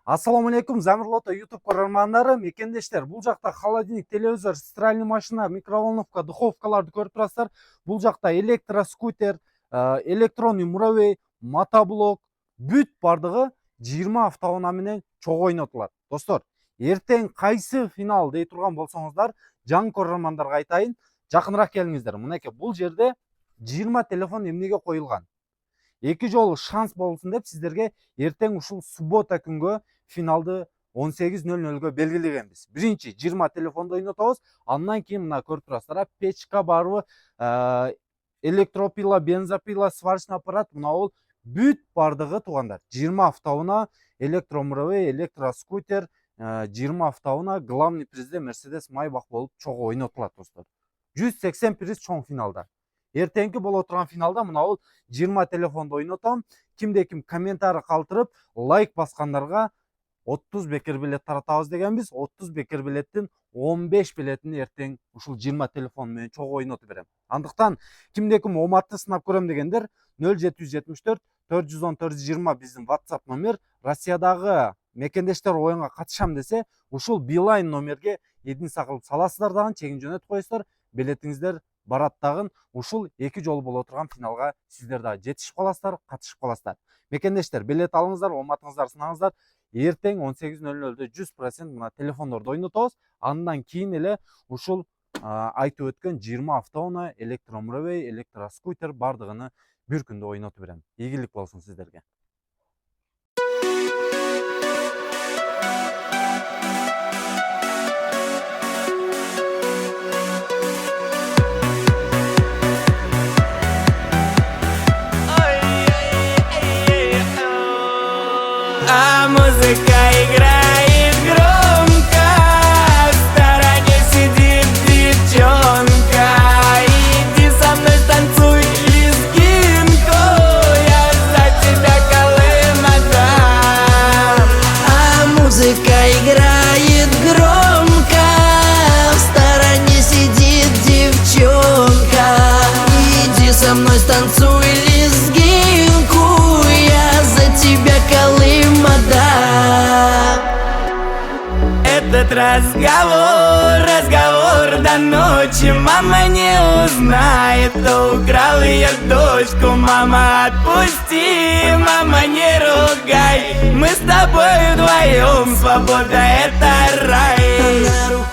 Ассаламу алейкум, Замир Лото YouTube көрөрмандары, мекендештер. Бул жакта холодильник, телевизор, стиральный машина, микроволновка, духовкаларды көрүп турасыздар. Бул жакта электроскутер, электронный муравей, мотоблок, бүт бардыгы 20 автоунаа менен чогуу ойнотулат. Достор, эртең кайсы финал дей турган болсоңуздар, жаңы көрөрмандарга айтайын, жакыныраак келиңиздер. Мынакей бул жерде 20 телефон эмнеге коюлган? Эки жолу шанс болсун деп сиздерге эртең ушул суббота күнгө финалды 18:00 белгилегенбиз. Биринчи 20 телефонду ойнотобуз, андан кийин мына көрүп турасыздар, печка барбы, электропила, бензопила, сварочный аппарат, мына бул бүт бардыгы туугандар. 20 автоунаа, электромуравей, электроскутер, 20 автоунаа, главный призде Mercedes Maybach болуп чогуу ойнотулат достор. 180 приз чоң финалда. Эртеңки боло турган финалда мына бул 20 телефонду ойнотом. Кимде ким комментарий калтырып, лайк баскандарга 30 бекер билет таратабыз дегенбиз. 30 бекер билеттин 15 билетин эртең ушул 20 телефон менен чогуу ойнотуп берем. Андыктан кимде ким оматты сынап көрөм дегендер 0774 410 420 биздин WhatsApp номер. Россиядагы мекендештер оюнга катышам десе, ушул Билайн номерге эдин сакылып саласыздар дагы, чегин жөнөтүп коесуздар. Билетиңиздер барат дагы ушул эки жолу боло турган финалга сиздер дагы жетишип каласыздар, катышып каласыздар. Мекендештер, билет алыңыздар, оматыңыздар сынаңыздар. Эртең 18:00 100% мына телефондорду ойнотобуз. Андан кийин эле ушул айтып өткөн 20 автоунаа, электромуравей, электроскутер бардыгыны бир күндө ойнотуп берем. Ийгилик болсун сиздерге. А музыка играет громко, в стороне сидит девчонка. Иди со мной танцуй лезгинку, я за тебя Колым отдам. А музыка играет громко, в стороне сидит девчонка. Иди со мной танцуй лезгинку, я за тебя Колым отдам. Этот разговор до ночи мама не узнает, кто украл ее дочку. Мама, отпусти, мама, не ругай, мы с тобой вдвоем, свобода это рай.